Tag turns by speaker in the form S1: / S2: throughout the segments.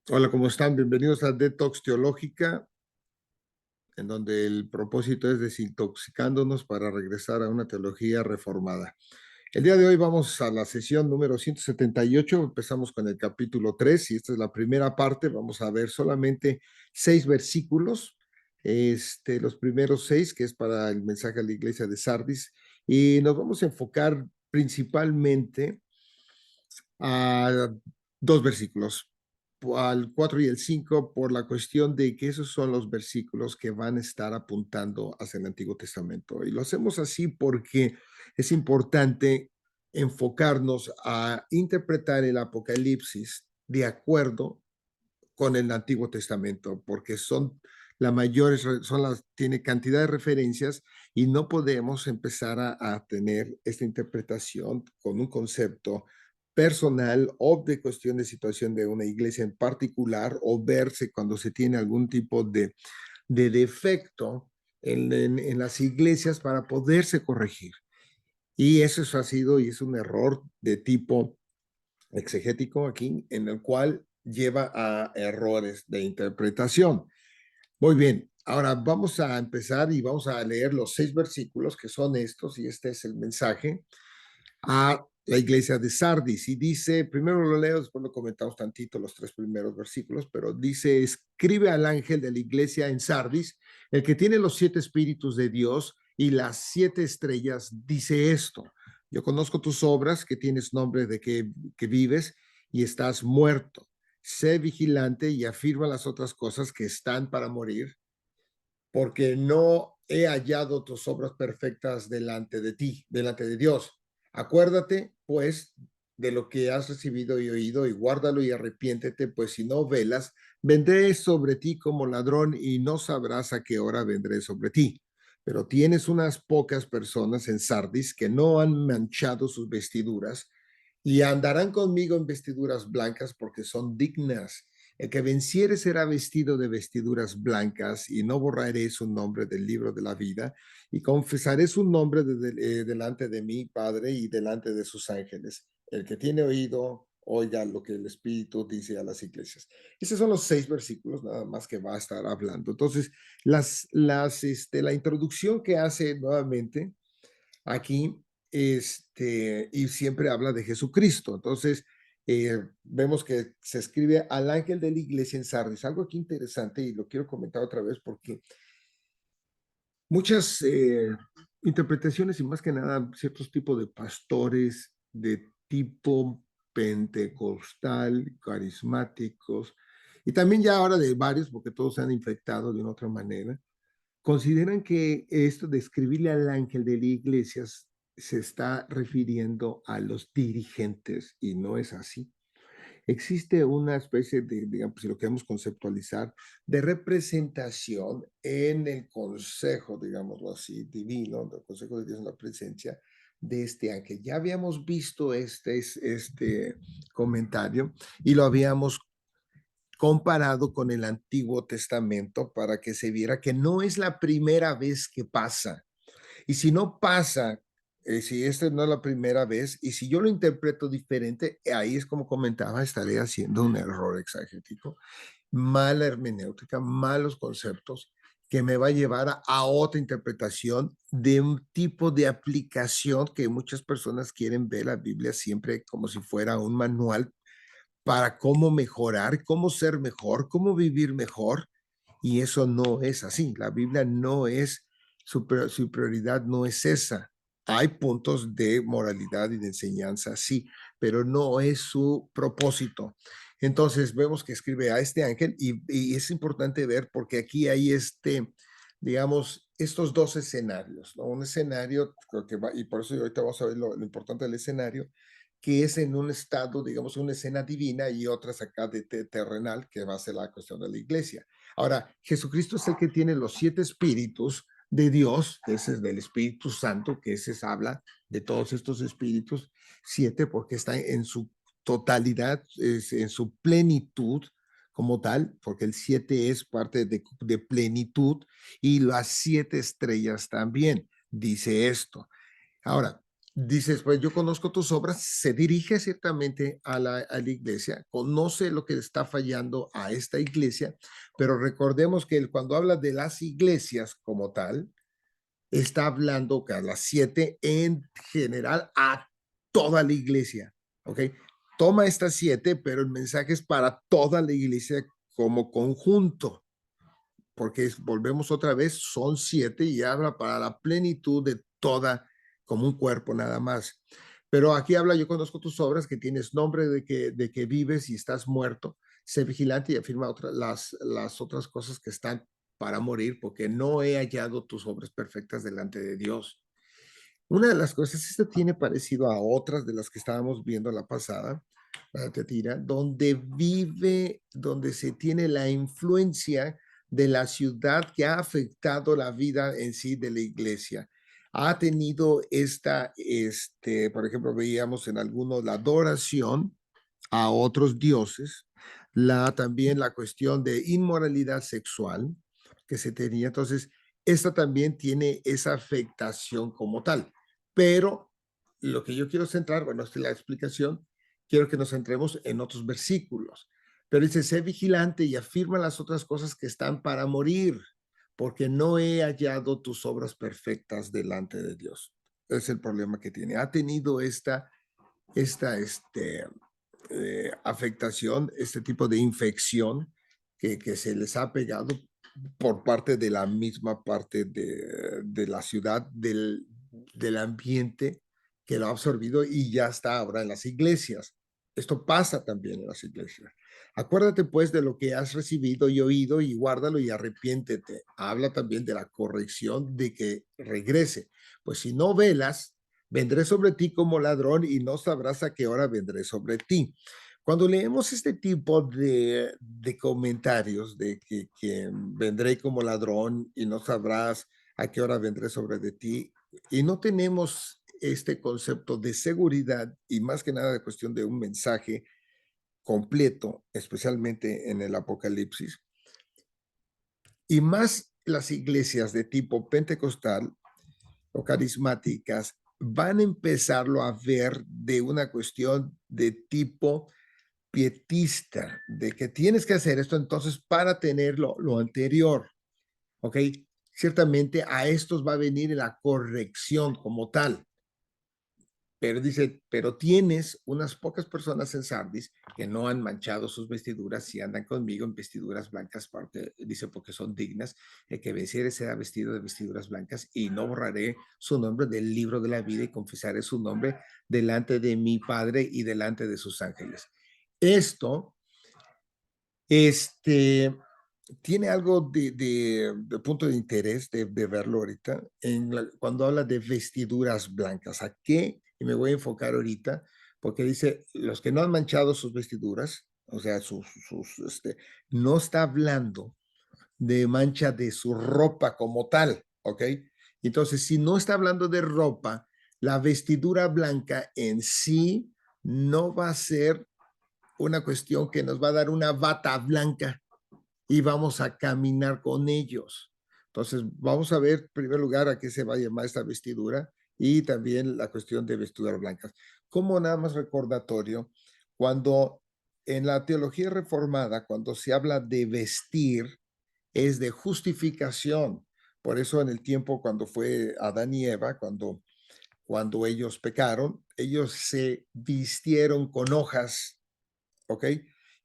S1: Hola, ¿cómo están? Bienvenidos a Detox Teológica, en donde el propósito es desintoxicándonos para regresar a una teología reformada. El día de hoy vamos a la sesión número 178. Empezamos con el capítulo 3 y esta es la primera parte. Vamos a ver solamente 6 versículos, los primeros 6, que es para el mensaje a la iglesia de Sardis, y nos vamos a enfocar principalmente a 2 versículos, al 4 y el 5, por la cuestión de que esos son los versículos que van a estar apuntando hacia el Antiguo Testamento. Y lo hacemos así porque es importante enfocarnos a interpretar el Apocalipsis de acuerdo con el Antiguo Testamento, porque son la mayores, tiene cantidad de referencias y no podemos empezar a tener esta interpretación con un concepto personal o de cuestión de situación de una iglesia en particular, o verse cuando se tiene algún tipo de defecto en las iglesias para poderse corregir. Y eso ha sido y es un error de tipo exegético aquí, en el cual lleva a errores de interpretación. Muy bien, ahora vamos a empezar y vamos a leer los 6 versículos que son estos, y este es el mensaje a la iglesia de Sardis. Y dice, primero lo leo, después lo comentamos tantito, los 3 primeros versículos, pero dice: escribe al ángel de la iglesia en Sardis, el que tiene los 7 espíritus de Dios y las 7 estrellas, dice esto: yo conozco tus obras, que tienes nombre de que vives y estás muerto. Sé vigilante y afirma las otras cosas que están para morir, porque no he hallado tus obras perfectas delante de ti, delante de Dios. Acuérdate, pues, de lo que has recibido y oído, y guárdalo y arrepiéntete, pues si no velas, vendré sobre ti como ladrón y no sabrás a qué hora vendré sobre ti. Pero tienes unas pocas personas en Sardis que no han manchado sus vestiduras y andarán conmigo en vestiduras blancas, porque son dignas. El que venciere será vestido de vestiduras blancas, y no borraré su nombre del libro de la vida, y confesaré su nombre delante de mi Padre y delante de sus ángeles. El que tiene oído, oiga lo que el Espíritu dice a las iglesias. Esos son los 6 versículos nada más que va a estar hablando. Entonces, la introducción que hace nuevamente aquí, y siempre habla de Jesucristo. Entonces, vemos que se escribe al ángel de la iglesia en Sardis. Algo aquí interesante, y lo quiero comentar otra vez porque muchas interpretaciones, y más que nada ciertos tipos de pastores de tipo pentecostal, carismáticos, y también ya ahora de varios, porque todos se han infectado de una otra manera, consideran que esto de escribirle al ángel de la iglesia se está refiriendo a los dirigentes, y no es así. Existe una especie de, digamos, si lo queremos conceptualizar, de representación en el consejo, digámoslo así, divino, del consejo de Dios en la presencia de este ángel. Ya habíamos visto este comentario y lo habíamos comparado con el Antiguo Testamento para que se viera que no es la primera vez que pasa. Y si no pasa, si esta no es la primera vez, y si yo lo interpreto diferente, ahí es como comentaba, estaré haciendo un error exagético, mala hermenéutica, malos conceptos, que me va a llevar a otra interpretación de un tipo de aplicación que muchas personas quieren ver la Biblia siempre como si fuera un manual para cómo mejorar, cómo ser mejor, cómo vivir mejor. Y eso no es así. La Biblia no es, su prioridad no es esa. Hay puntos de moralidad y de enseñanza, sí, pero no es su propósito. Entonces vemos que escribe a este ángel, y es importante ver porque aquí hay digamos, estos 2 escenarios, ¿no? Un escenario que va, y por eso ahorita vamos a ver lo importante del escenario, que es en un estado, digamos, una escena divina, y otras acá de terrenal, que va a ser la cuestión de la iglesia. Ahora, Jesucristo es el que tiene los 7 espíritus de Dios, que ese es del Espíritu Santo, que ese habla de todos estos espíritus, 7, porque está en su totalidad, en su plenitud como tal, porque el 7 es parte de plenitud, y las 7 estrellas también, dice esto. Ahora, Dices, pues yo conozco tus obras, se dirige ciertamente a la iglesia, conoce lo que está fallando a esta iglesia, pero recordemos que él, cuando habla de las iglesias como tal, está hablando que a las 7 en general a toda la iglesia, ¿ok? Toma estas 7, pero el mensaje es para toda la iglesia como conjunto, porque volvemos otra vez, son 7 y habla para la plenitud de toda, como un cuerpo nada más. Pero aquí habla, yo conozco tus obras, que tienes nombre de que vives y estás muerto, sé vigilante y afirma las otras cosas que están para morir, porque no he hallado tus obras perfectas delante de Dios. Una de las cosas, esta tiene parecido a otras de las que estábamos viendo la pasada, la Teatira, donde vive, donde se tiene la influencia de la ciudad que ha afectado la vida en sí de la iglesia. Ha tenido por ejemplo, veíamos en algunos la adoración a otros dioses, también la cuestión de inmoralidad sexual que se tenía. Entonces, esta también tiene esa afectación como tal. Pero lo que yo quiero centrar, bueno, esta es la explicación, quiero que nos centremos en otros versículos. Pero dice, sé vigilante y afirma las otras cosas que están para morir, porque no he hallado tus obras perfectas delante de Dios. Es el problema que tiene. Ha tenido esta afectación, este tipo de infección que se les ha pegado por parte de la misma parte de la ciudad, del ambiente que lo ha absorbido y ya está ahora en las iglesias. Esto pasa también en las iglesias. Acuérdate pues de lo que has recibido y oído y guárdalo y arrepiéntete. Habla también de la corrección de que regrese. Pues si no velas, vendré sobre ti como ladrón y no sabrás a qué hora vendré sobre ti. Cuando leemos este tipo de comentarios de que vendré como ladrón y no sabrás a qué hora vendré sobre de ti, y no tenemos este concepto de seguridad y más que nada de cuestión de un mensaje completo, especialmente en el Apocalipsis, y más las iglesias de tipo pentecostal o carismáticas van a empezarlo a ver de una cuestión de tipo pietista, de que tienes que hacer esto entonces para tener lo anterior, ¿ok? Ciertamente a estos va a venir la corrección como tal, pero dice, pero tienes unas pocas personas en Sardis que no han manchado sus vestiduras y andan conmigo en vestiduras blancas, parte, dice, porque son dignas. El que venciere será vestido de vestiduras blancas y no borraré su nombre del libro de la vida y confesaré su nombre delante de mi Padre y delante de sus ángeles. Esto, tiene algo de punto de interés de verlo ahorita cuando habla de vestiduras blancas. ¿A qué? Y me voy a enfocar ahorita porque dice, los que no han manchado sus vestiduras, o sea, no está hablando de mancha de su ropa como tal, ¿ok? Entonces, si no está hablando de ropa, la vestidura blanca en sí no va a ser una cuestión que nos va a dar una bata blanca y vamos a caminar con ellos. Entonces, vamos a ver, en primer lugar, a qué se va a llamar esta vestidura y también la cuestión de vestiduras blancas. Como nada más recordatorio, cuando en la teología reformada, cuando se habla de vestir, es de justificación. Por eso en el tiempo cuando fue Adán y Eva, cuando ellos pecaron, ellos se vistieron con hojas, ¿ok?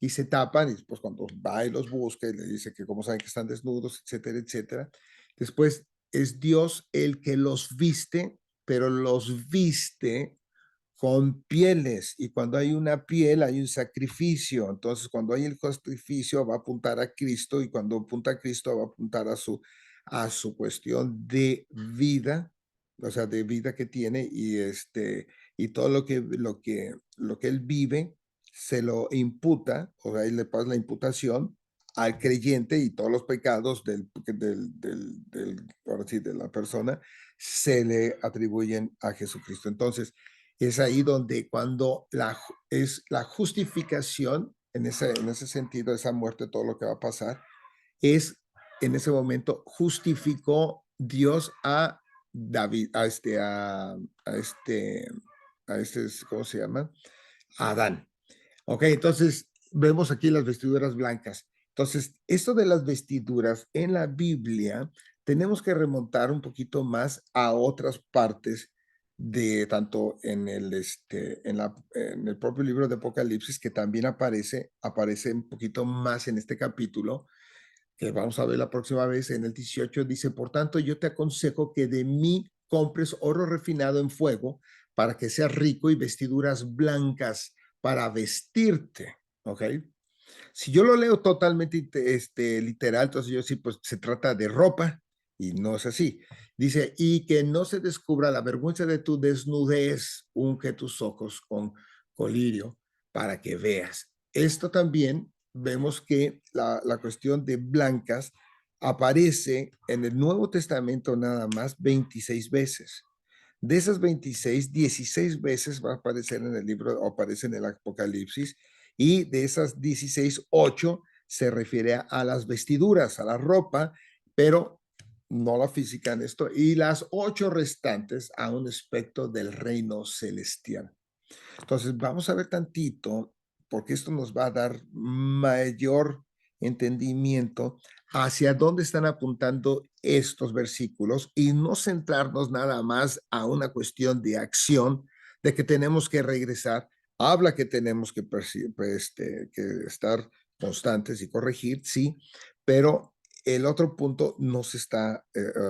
S1: Y se tapan, y pues cuando va y los busca y le dice que como saben que están desnudos, etcétera, etcétera. Después es Dios el que los viste, pero los viste con pieles, y cuando hay una piel hay un sacrificio. Entonces cuando hay el sacrificio va a apuntar a Cristo, y cuando apunta a Cristo va a apuntar a su cuestión de vida, o sea, de vida que tiene, y todo lo que él vive se lo imputa, o sea, él le pasa la imputación al creyente, y todos los pecados ahora sí, de la persona se le atribuyen a Jesucristo. Entonces, es ahí donde cuando es la justificación, en ese sentido, esa muerte, todo lo que va a pasar, es en ese momento justificó Dios a David, ¿cómo se llama? A Adán. Ok, entonces vemos aquí las vestiduras blancas. Entonces, esto de las vestiduras en la Biblia, tenemos que remontar un poquito más a otras partes de tanto en el propio libro de Apocalipsis, que también aparece un poquito más en este capítulo, que vamos a ver la próxima vez, en el 18 dice: por tanto, yo te aconsejo que de mí compres oro refinado en fuego para que seas rico, y vestiduras blancas para vestirte. ¿Ok? Si yo lo leo totalmente literal, entonces yo sí, pues se trata de ropa, y no es así. Dice: y que no se descubra la vergüenza de tu desnudez, unge tus ojos con colirio para que veas. Esto también vemos que la cuestión de blancas aparece en el Nuevo Testamento nada más 26 veces. De esas 26, 16 veces va a aparecer en el libro, o aparece en el Apocalipsis, y de esas 16, 8 se refiere a las vestiduras, a la ropa, pero no la física en esto, y las 8 restantes a un aspecto del reino celestial. Entonces, vamos a ver tantito, porque esto nos va a dar mayor entendimiento hacia dónde están apuntando estos versículos, y no centrarnos nada más a una cuestión de acción, de que tenemos que regresar. Habla que tenemos que estar constantes y corregir, sí, pero el otro punto no se está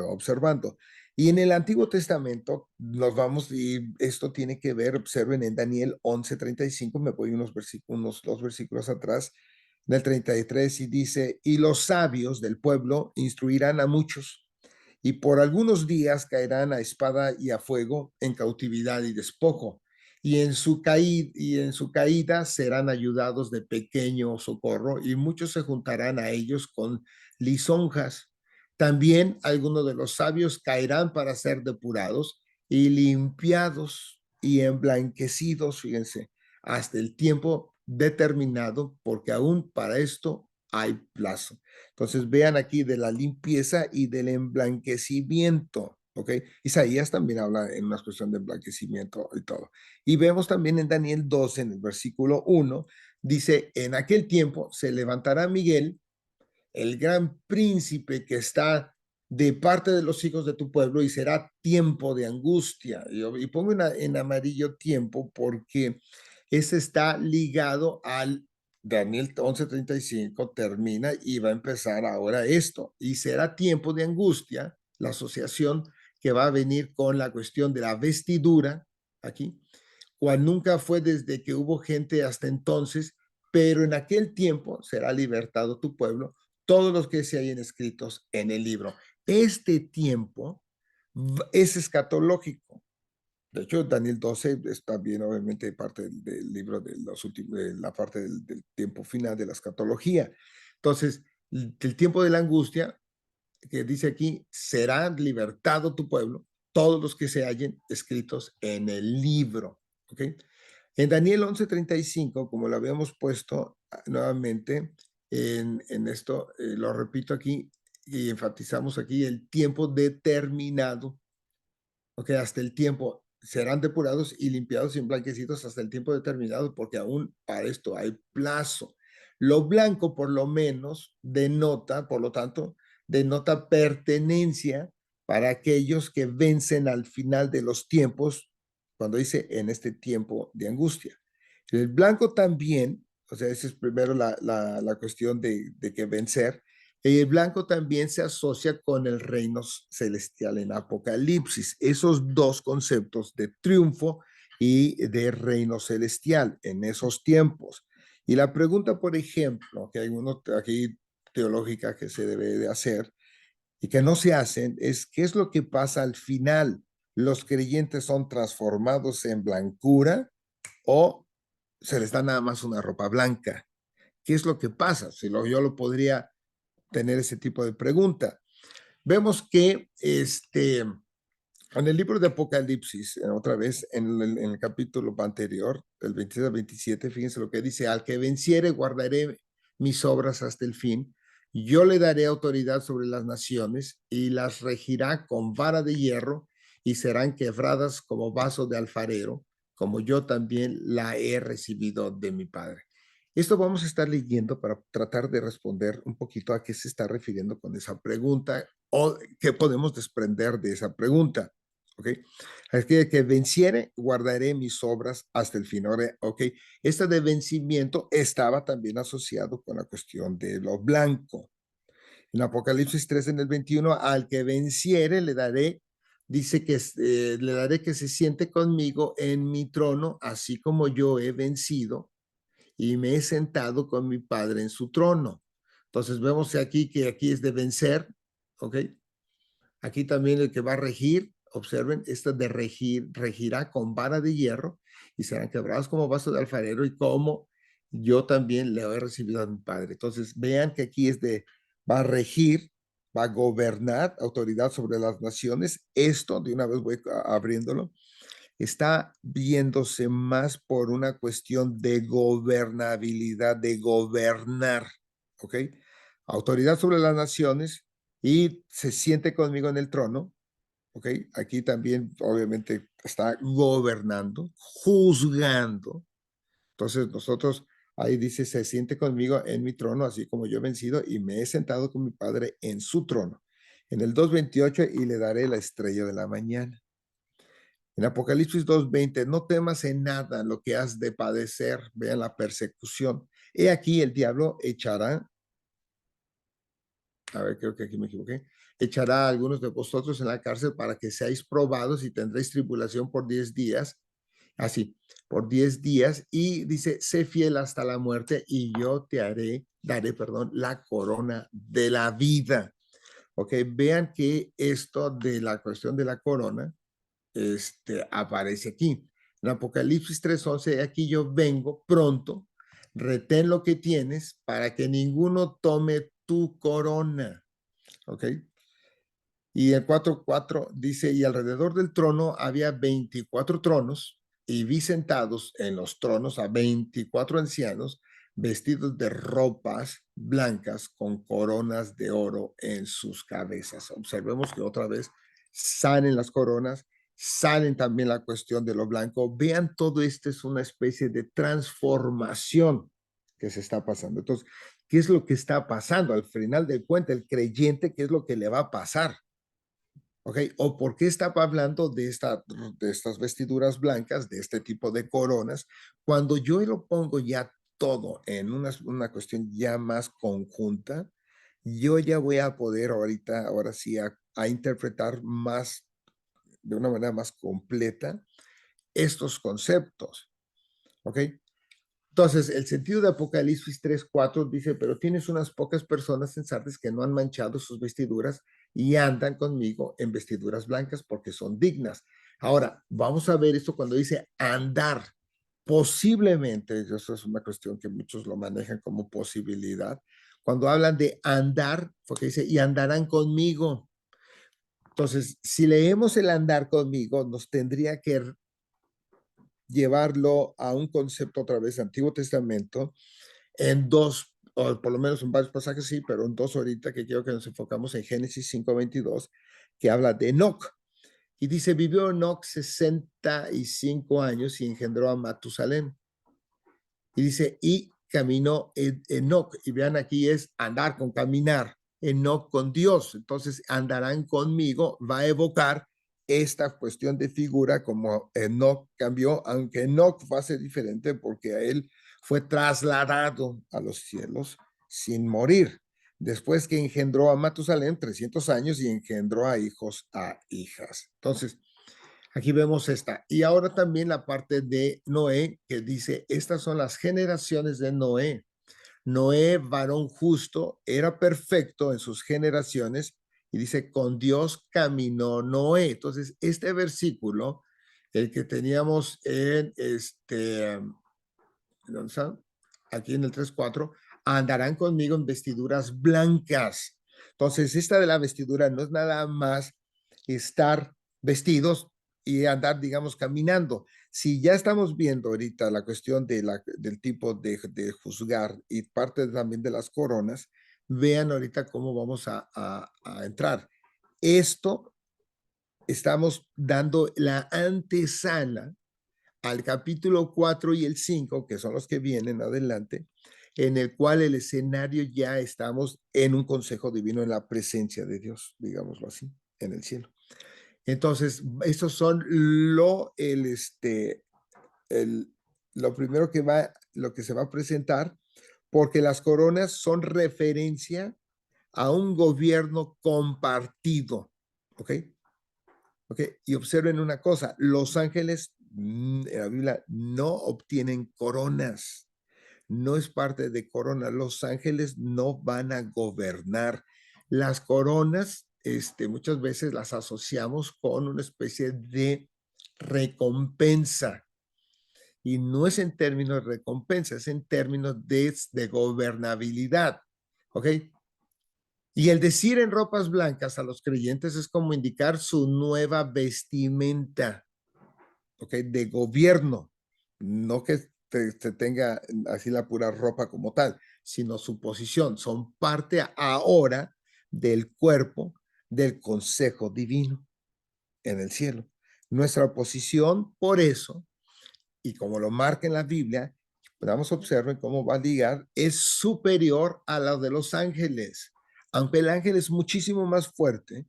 S1: observando. Y en el Antiguo Testamento nos vamos, y esto tiene que ver, observen en Daniel 11:35, me voy unos 2 versículos atrás, en el 33, y dice: y los sabios del pueblo instruirán a muchos, y por algunos días caerán a espada y a fuego, en cautividad y despojo, y en su caída serán ayudados de pequeño socorro, y muchos se juntarán a ellos con lisonjas. También algunos de los sabios caerán para ser depurados y limpiados y emblanquecidos, fíjense, hasta el tiempo determinado, porque aún para esto hay plazo. Entonces vean aquí de la limpieza y del emblanquecimiento. ¿Ok? Isaías también habla en una cuestión de emblanquecimiento y todo. Y vemos también en Daniel 12, en el versículo 1, dice: en aquel tiempo se levantará Miguel, el gran príncipe que está de parte de los hijos de tu pueblo, y será tiempo de angustia. Y pongo en amarillo tiempo, porque ese está ligado al Daniel 11:35, termina y va a empezar ahora esto. Y será tiempo de angustia, la asociación que va a venir con la cuestión de la vestidura aquí, cual nunca fue desde que hubo gente hasta entonces, pero en aquel tiempo será libertado tu pueblo, todos los que se hayan escritos en el libro. Este tiempo es escatológico. De hecho, Daniel 12 es también obviamente parte del libro de, de la parte del tiempo final de la escatología. Entonces, el tiempo de la angustia, que dice aquí: será libertado tu pueblo, todos los que se hallen escritos en el libro. ¿Ok? En Daniel 11:35, como lo habíamos puesto nuevamente en esto, lo repito aquí y enfatizamos aquí: el tiempo determinado. Ok, hasta el tiempo serán depurados y limpiados y emblanquecidos hasta el tiempo determinado, porque aún para esto hay plazo. Lo blanco, por lo menos, denota, por lo tanto, denota pertenencia para aquellos que vencen al final de los tiempos, cuando dice en este tiempo de angustia. El blanco también, o sea, esa es primero la cuestión de que vencer. El blanco también se asocia con el reino celestial en Apocalipsis. Esos dos conceptos de triunfo y de reino celestial en esos tiempos. Y la pregunta, por ejemplo, que hay uno aquí teológica que se debe de hacer y que no se hacen, es: ¿qué es lo que pasa al final? ¿Los creyentes son transformados en blancura, o se les da nada más una ropa blanca? ¿Qué es lo que pasa? Yo lo podría tener ese tipo de pregunta. Vemos que en el libro de Apocalipsis, otra vez en el capítulo anterior, del 26 al 27, fíjense lo que dice: al que venciere guardaré mis obras hasta el fin, yo le daré autoridad sobre las naciones y las regirá con vara de hierro, y serán quebradas como vaso de alfarero, como yo también la he recibido de mi Padre. Esto vamos a estar leyendo para tratar de responder un poquito a qué se está refiriendo con esa pregunta o qué podemos desprender de esa pregunta. ¿Ok? Es que venciere, guardaré mis obras hasta el fin. Ahora, ok, esta de vencimiento estaba también asociado con la cuestión de lo blanco. En Apocalipsis 3, en el 21, al que venciere le daré, dice que le daré que se siente conmigo en mi trono, así como yo he vencido y me he sentado con mi Padre en su trono. Entonces vemos aquí que aquí es de vencer, ¿ok? Aquí también el que va a regir, observen, esta de regir, regirá con vara de hierro y serán quebrados como vaso de alfarero y como yo también le he recibido a mi Padre. Entonces vean que aquí es de, va a regir, va a gobernar, autoridad sobre las naciones. Esto, de una vez voy abriéndolo, está viéndose más por una cuestión de gobernabilidad, de gobernar, ¿ok? Autoridad sobre las naciones y se siente conmigo en el trono, ¿ok? Aquí también obviamente está gobernando, juzgando. Entonces nosotros, ahí dice, se siente conmigo en mi trono, así como yo he vencido y me he sentado con mi Padre en su trono. En el 2:28, y le daré la estrella de la mañana. En Apocalipsis 2:20, no temas en nada lo que has de padecer, vean la persecución. He aquí el diablo echará, a ver, creo que aquí me equivoqué, echará a algunos de vosotros en la cárcel para que seáis probados y tendréis tribulación por 10 días, así, por 10 días, y dice, sé fiel hasta la muerte y yo te daré, perdón, la corona de la vida. Ok, vean que esto de la cuestión de la corona, aparece aquí. En Apocalipsis 3:11, aquí yo vengo pronto, retén lo que tienes para que ninguno tome tu corona. ¿Ok? Y el 4:4 dice, y alrededor del trono había 24 tronos, y vi sentados en los tronos a 24 ancianos vestidos de ropas blancas con coronas de oro en sus cabezas. Observemos que otra vez salen las coronas, salen también la cuestión de lo blanco. Vean, todo esto es una especie de transformación que se está pasando. Entonces, ¿qué es lo que está pasando? Al final del cuento, el creyente, ¿qué es lo que le va a pasar? ¿Ok? ¿O por qué estaba hablando de estas vestiduras blancas, de este tipo de coronas? Cuando yo lo pongo ya todo en una cuestión ya más conjunta, yo ya voy a poder ahorita, ahora sí, a interpretar más, de una manera más completa, estos conceptos. ¿Ok? Entonces, el sentido de Apocalipsis 3:4 dice, pero tienes unas pocas personas en Sardes que no han manchado sus vestiduras y andan conmigo en vestiduras blancas porque son dignas. Ahora, vamos a ver esto cuando dice andar. Posiblemente, eso es una cuestión que muchos lo manejan como posibilidad. Cuando hablan de andar, porque dice, y andarán conmigo. Entonces, si leemos el andar conmigo, nos tendría que llevarlo a un concepto otra vez, Antiguo Testamento, en dos, o por lo menos en varios pasajes sí, pero en dos ahorita que quiero que nos enfocamos en Génesis 5:22, que habla de Enoc. Y dice, vivió Enoc 65 años y engendró a Matusalén. Y dice, y caminó Enoc. Y vean, aquí es andar con caminar. Enoc con Dios. Entonces, andarán conmigo, va a evocar esta cuestión de figura como Enoc cambió, aunque Enoc va a ser diferente porque a él fue trasladado a los cielos sin morir. Después que engendró a Matusalén 300 años y engendró a hijos, a hijas. Entonces, aquí vemos esta. Y ahora también la parte de Noé, que dice, estas son las generaciones de Noé. Noé, varón justo, era perfecto en sus generaciones y dice, con Dios caminó Noé. Entonces, este versículo, el que teníamos en ¿dónde está? Aquí en el 3:4, andarán conmigo en vestiduras blancas. Entonces, esta de la vestidura no es nada más estar vestidos y andar, digamos, caminando. Si ya estamos viendo ahorita la cuestión del tipo de juzgar y parte también de las coronas, vean ahorita cómo vamos a entrar. Esto estamos dando la antesala al capítulo 4 y el 5, que son los que vienen adelante, en el cual el escenario ya estamos en un consejo divino, en la presencia de Dios, digámoslo así, en el cielo. Entonces, estos son lo primero lo que se va a presentar, porque las coronas son referencia a un gobierno compartido, ¿ok? ¿Ok? Y observen una cosa, los ángeles en la Biblia no obtienen coronas, no es parte de corona, los ángeles no van a gobernar. Las coronas, muchas veces las asociamos con una especie de recompensa, y no es en términos de recompensa, es en términos de gobernabilidad, ¿ok? Y el decir en ropas blancas a los creyentes es como indicar su nueva vestimenta, ¿ok? De gobierno, no que se tenga así la pura ropa como tal, sino su posición. Son parte ahora del cuerpo del consejo divino en el cielo. Nuestra posición, por eso, y como lo marca en la Biblia, podamos observar cómo va a ligar, es superior a la de los ángeles. Aunque el ángel es muchísimo más fuerte,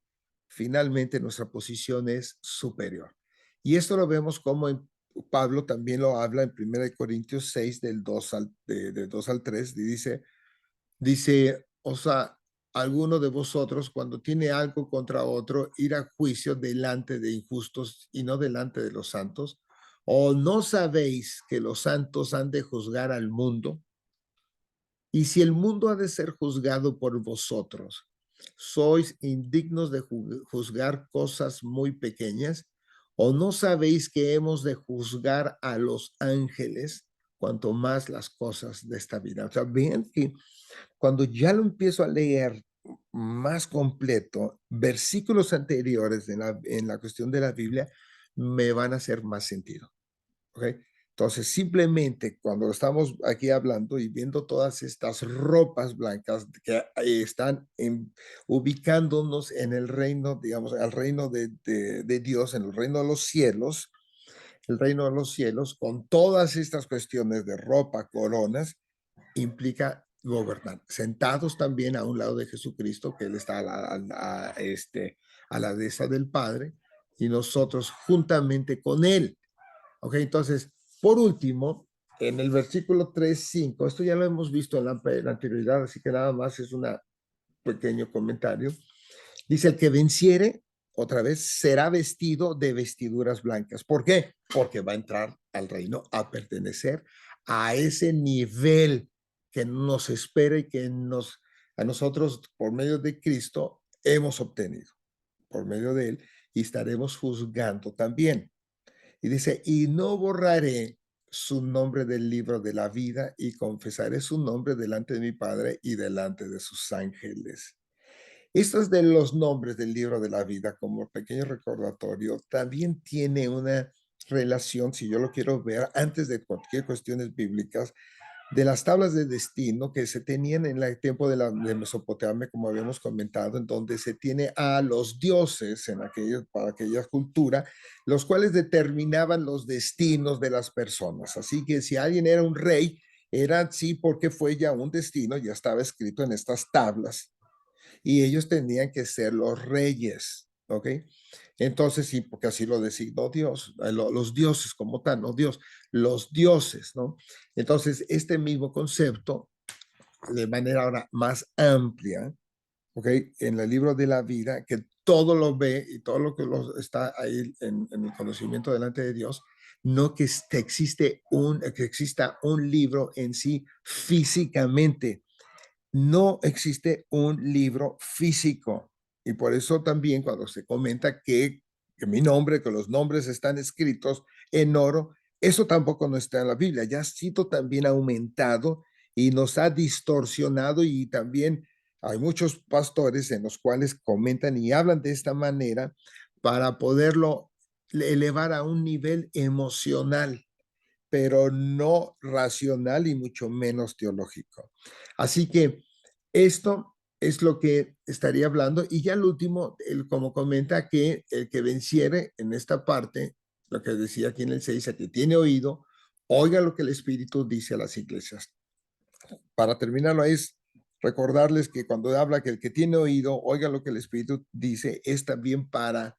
S1: finalmente nuestra posición es superior. Y esto lo vemos como Pablo también lo habla en 1 Corintios 6, del 2 al 3, y dice, o sea, alguno de vosotros cuando tiene algo contra otro, ir a juicio delante de injustos y no delante de los santos. ¿O no sabéis que los santos han de juzgar al mundo? Y si el mundo ha de ser juzgado por vosotros, ¿sois indignos de juzgar cosas muy pequeñas? ¿O no sabéis que hemos de juzgar a los ángeles, cuanto más las cosas de esta vida? O sea, vean que cuando ya lo empiezo a leer más completo, versículos anteriores en la cuestión de la Biblia me van a hacer más sentido. ¿Ok? Entonces, simplemente cuando estamos aquí hablando y viendo todas estas ropas blancas que están ubicándonos en el reino, digamos, al reino de Dios, en el reino de los cielos, el reino de los cielos, con todas estas cuestiones de ropa, coronas, implica gobernar. Sentados también a un lado de Jesucristo, que Él está a la derecha del Padre, y nosotros juntamente con Él. Ok, entonces, por último, en el versículo 3, 5, esto ya lo hemos visto en la anterioridad, así que nada más es un pequeño comentario. Dice, el que venciere, otra vez, será vestido de vestiduras blancas. ¿Por qué? Porque va a entrar al reino, a pertenecer a ese nivel que nos espera y que a nosotros, por medio de Cristo, hemos obtenido, por medio de Él, y estaremos juzgando también. Y dice, y no borraré su nombre del libro de la vida y confesaré su nombre delante de mi Padre y delante de sus ángeles. Estos de los nombres del libro de la vida, como pequeño recordatorio, también tiene una relación, si yo lo quiero ver, antes de cualquier cuestiones bíblicas, de las tablas de destino que se tenían en el tiempo de Mesopotamia, como habíamos comentado, en donde se tiene a los dioses para aquella cultura, los cuales determinaban los destinos de las personas. Así que si alguien era un rey, era así porque fue ya un destino, ya estaba escrito en estas tablas y ellos tenían que ser los reyes, ¿ok? Entonces, sí, porque así lo designó Dios, los dioses como tal, no Dios, los dioses, ¿no? Entonces, este mismo concepto, de manera ahora más amplia, ¿ok? En el libro de la vida, que todo lo ve y todo lo que está ahí en el conocimiento delante de Dios, no que que exista un libro en sí físicamente, no existe un libro físico. Y por eso también cuando se comenta que mi nombre, que los nombres están escritos en oro, eso tampoco no está en la Biblia. Ya ha sido también aumentado y nos ha distorsionado, y también hay muchos pastores en los cuales comentan y hablan de esta manera para poderlo elevar a un nivel emocional, pero no racional y mucho menos teológico. Así que esto es lo que estaría hablando. Y ya el último, como comenta que el que venciere en esta parte, lo que decía aquí en el 6, el que tiene oído, oiga lo que el Espíritu dice a las iglesias. Para terminarlo, es recordarles que cuando habla que el que tiene oído, oiga lo que el Espíritu dice, es también para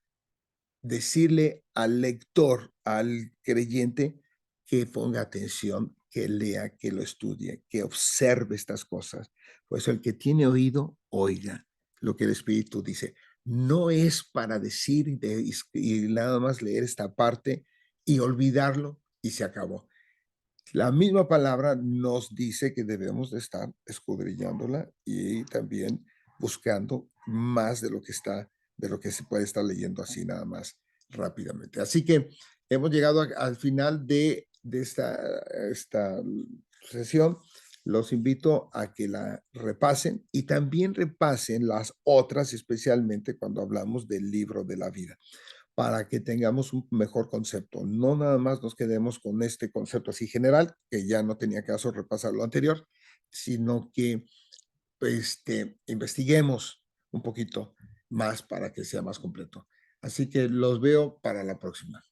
S1: decirle al lector, al creyente, que ponga atención, que lea, que lo estudie, que observe estas cosas. Por eso el que tiene oído, oiga lo que el Espíritu dice. No es para decir y nada más leer esta parte y olvidarlo y se acabó. La misma palabra nos dice que debemos de estar escudriñándola y también buscando más de lo que está, de lo que se puede estar leyendo así nada más rápidamente. Así que hemos llegado al final de esta sesión. Los invito a que la repasen y también repasen las otras, especialmente cuando hablamos del libro de la vida, para que tengamos un mejor concepto. No nada más nos quedemos con este concepto así general, que ya no tenía caso repasar lo anterior, sino que investiguemos un poquito más para que sea más completo. Así que los veo para la próxima.